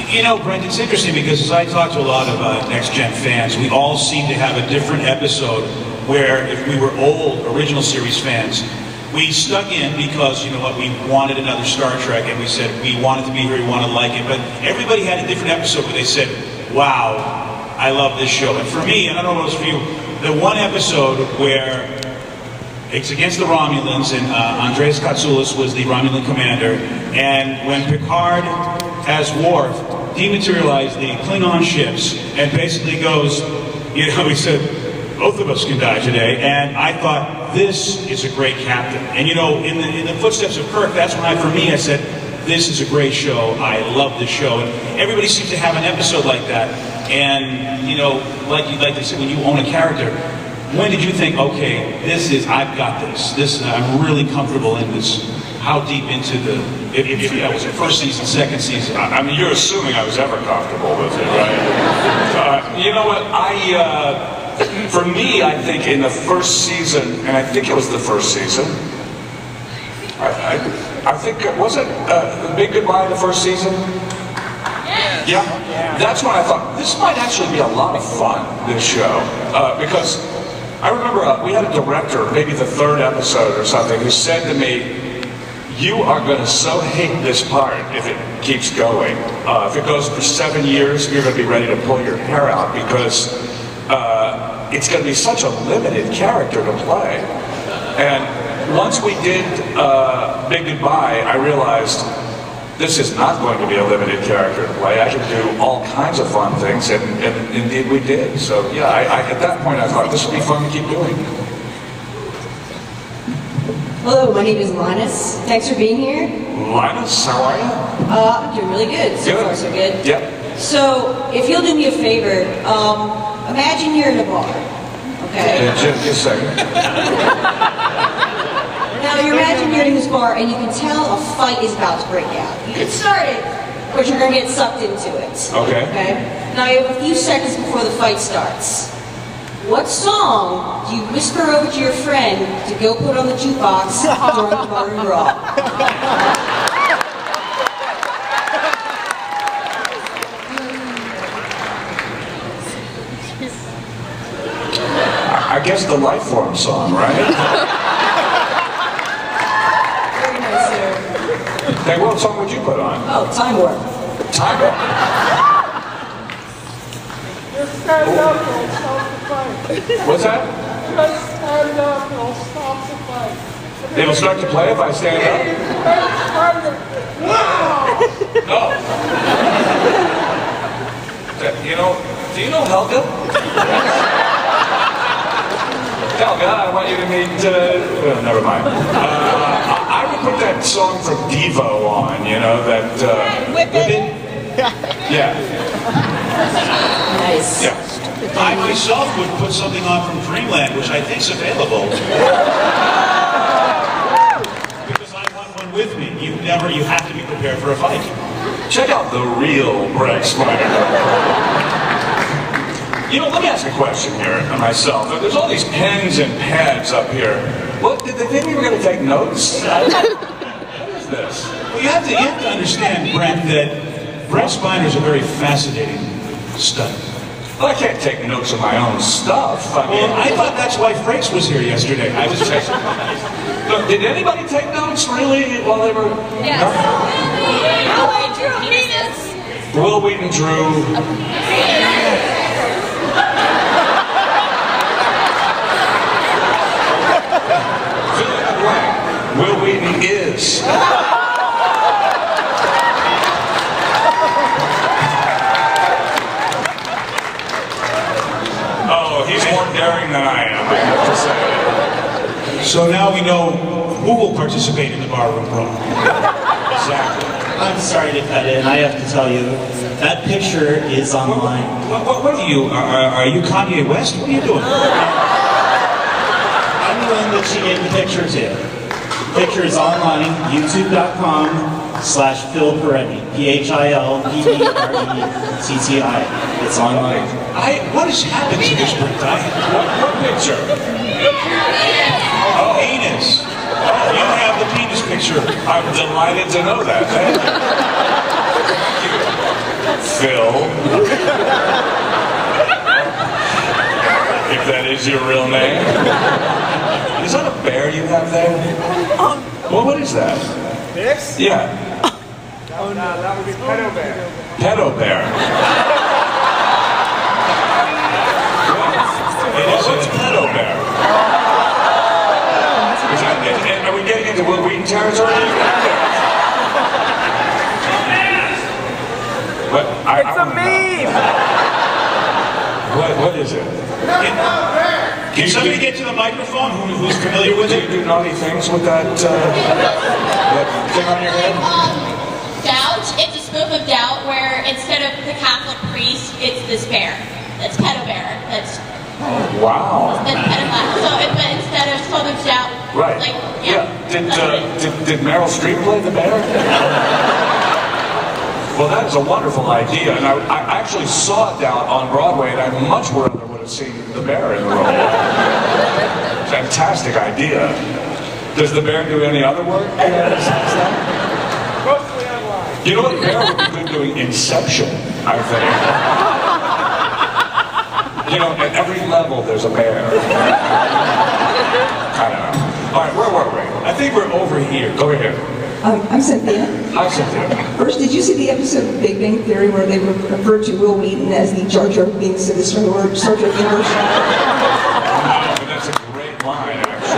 You know, Brent, it's interesting because as I talk to a lot of Next Gen fans, we all seem to have a different episode where if we were old original series fans, we stuck in because, you know what, we wanted another Star Trek and we said we wanted to be here, we want to like it, but everybody had a different episode where they said, wow, I love this show. And for me, and I don't know what it was for you, the one episode where it's against the Romulans and Andreas Katsoulis was the Romulan commander, and when Picard, as Worf, dematerialized the Klingon ships and basically goes, you know, he said, both of us can die today, and I thought, this is a great captain. And you know, in the footsteps of Kirk, that's when for me, I said, this is a great show, I love this show, and everybody seems to have an episode like that, and you know, like they said, when you own a character, when did you think, okay, I've got this, I'm really comfortable in this? How deep into if that was the first season, second season? I mean, you're assuming I was ever comfortable with it, right? You know what, for me, I think in the first season, and I think it was the first season, I think, was it Big Goodbye the first season? Yeah. That's when I thought, this might actually be a lot of fun, this show, because I remember we had a director, maybe the third episode or something, who said to me, you are going to so hate this part if it keeps going. If it goes for 7 years, you're going to be ready to pull your hair out because it's going to be such a limited character to play. And once we did Big Goodbye, I realized this is not going to be a limited character to play. I can do all kinds of fun things, and indeed we did. So yeah, at that point I thought this would be fun to keep doing. Hello, my name is Linus. Thanks for being here. Linus, how are you? I'm doing really good. So far, so good. Yep. So, if you'll do me a favor, imagine you're in a bar, okay? Just a second. Now, you imagine you're in this bar and you can tell a fight is about to break out. You can start it, but you're going to get sucked into it. Okay. Now, you have a few seconds before the fight starts. What song do you whisper over to your friend to go put on the jukebox during the bar and brawl? I guess the Life Form song, right? Very nice, sir. Hey, what song would you put on? Oh, Time Warp. Time Warp. Just stand up and I'll stop the fight. What's that? Just stand up and I'll stop the fight. They will start to play if I stand up? No. Do you know Helga? Helga, I want you to meet, well, never mind. I would put that song from Devo on, you know, that, Whip it. Yeah. Nice. Yeah. I myself would put something on from Dreamland, which I think is available. Because I want one with me. You have to be prepared for a fight. Check out the real Brent Spider. You know, let me ask a question here of myself. There's all these pens and pads up here. What, did they think we were going to take notes? What is this? Well, you have to understand, Brent, that Brent Spiner is a very fascinating study. Well, I can't take notes of my own stuff. Well, I thought that's why Frakes was here yesterday. I was just... Look, did anybody take notes, really, while they were... Yes. No? Will Wheaton drew... Fill in the blank. Will Wheaton is... He's more daring than I am, I have to say. So now we know who will participate in the barroom brawl. Exactly. I'm sorry to cut in. I have to tell you, that picture is online. What are you? Are you Kanye West? What are you doing? I'm the one that she gave the picture to. The picture is online, youtube.com/Phil Peretti. PHILPERETTI. It's online. What has happened to this Brent? What picture? Oh, penis. Oh, you have the penis picture. I'm delighted to know that. Phil. If that is your real name. Is that a bear you have there? Well, what is that? This? Yeah. Oh, no, that would be Pedo Bear. Pedo bear. What's pedo bear? Is that, are we getting into Will Wheaton territory? What? It's a meme! What is it? Can somebody get to the microphone who's familiar with Do it? you do naughty things with that, that thing on your head? Doubt. It's a spoof of Doubt where instead of the Catholic priest, it's this bear. That's Pedo Bear. That's Wow. pedophile. So but instead of Southern Doubt, Right. like Yeah. Did Meryl Streep play the bear? Well, that is a wonderful idea, and I actually saw it down on Broadway, and I much rather would have seen the bear in the role. Fantastic idea. Does the bear do any other work? Mostly online. You know what? The bear would be good doing Inception, I think. You know, at every level there's a bear. I don't know. All right, where were we? I think we're over here. Over here. I'm Cynthia. Hi, Cynthia. First, did you see the episode of Big Bang Theory where they referred to Will Wheaton as the Jar Jar Binks of the Star Trek universe? No, but that's a great line, actually.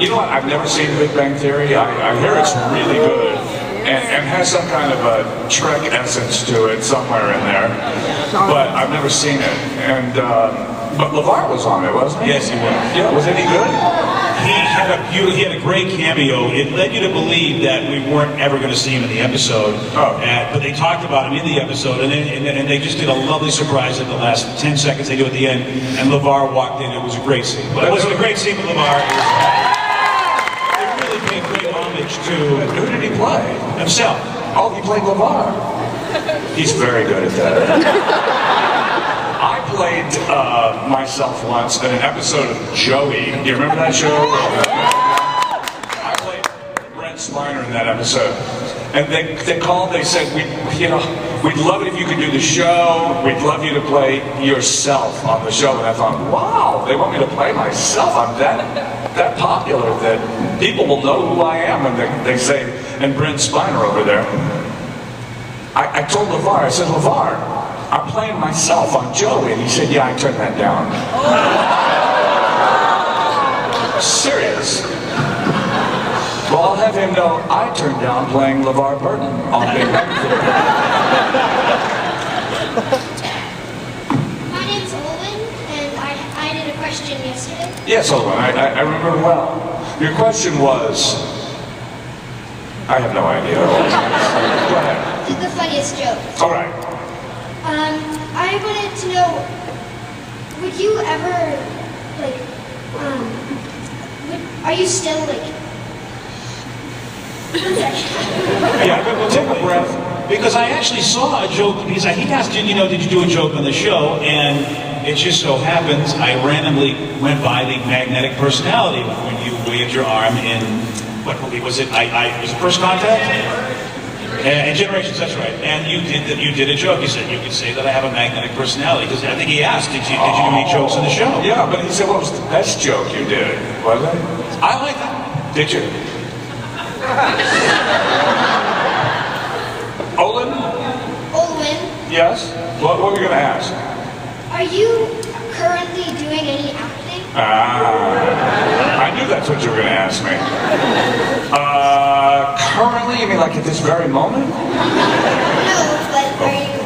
You know what? I've never seen Big Bang Theory. I hear it's really good and has some kind of a Trek essence to it somewhere in there. But I've never seen it. And but LeVar was on it, wasn't he? Yes, he was. Yeah, was any good? He had a great cameo. It led you to believe that we weren't ever going to see him in the episode. Oh. But they talked about him in the episode, and they just did a lovely surprise at the last 10 seconds they do at the end, and LeVar walked in. It was a great scene. But it wasn't a great scene with LeVar. It really paid great homage to Who did he play? himself. Oh, he played LeVar. He's very good at that. I played myself once in an episode of Joey. Do you remember that show? I played Brent in that episode. And they called, they said, we'd love it if you could do the show. We'd love you to play yourself on the show. And I thought, wow, they want me to play myself. I'm that popular that people will know who I am. And they say, and Brent Spiner over there, I told LeVar, I said, LeVar, I'm playing myself on Joey. And he said, yeah, I turned that down. Serious. Well, I'll have him know I turned down playing LeVar Burton on Big Bang Theory. My name's Olin, and I did a question yesterday. Yes, Olin, I remember well. Your question was... I have no idea. Go ahead. The funniest joke. All right. I wanted to know, would you ever, like, are you still, like... Yeah, we'll take a breath. Because I actually saw a joke, because he asked, did you do a joke on the show? And it just so happens I randomly went by the magnetic personality when you waved your arm in, what movie was it? Was it First Contact? And Generations, that's right. And you did a joke. You said you could say that I have a magnetic personality. Because I think he asked, did you do any jokes on the show? Yeah, but he said, what was the best joke you did? Was it? I like that. Did you? Olin? Olin, Yes? What were you going to ask? are you currently doing any acting? I knew that's what you were going to ask me. Currently, you mean like at this very moment? No, but are you,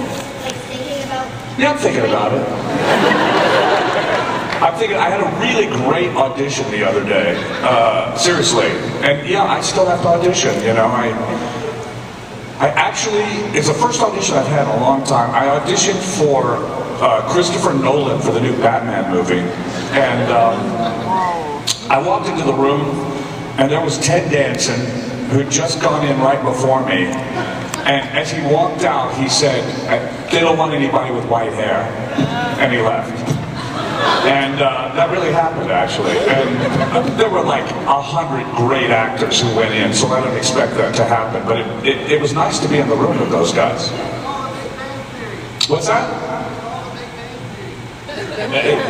like, thinking about... Yeah, I'm thinking about it. I'm thinking, I had a really great audition the other day. Seriously. And yeah, I still have to audition, you know. I actually, it's the first audition I've had in a long time. I auditioned for Christopher Nolan for the new Batman movie. And I walked into the room, and there was Ted Danson, who'd just gone in right before me. And as he walked out, he said, they don't want anybody with white hair. And he left. And that really happened, actually. And there were like 100 great actors who went in, so I didn't expect that to happen. But it was nice to be in the room with those guys. What's that?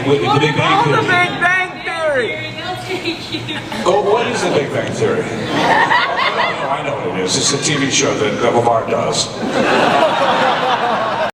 With the Big Bang The Theory. Big Bang Theory. Oh, what is the Big Bang Theory? I know what it is. It's a TV show that LeVar does.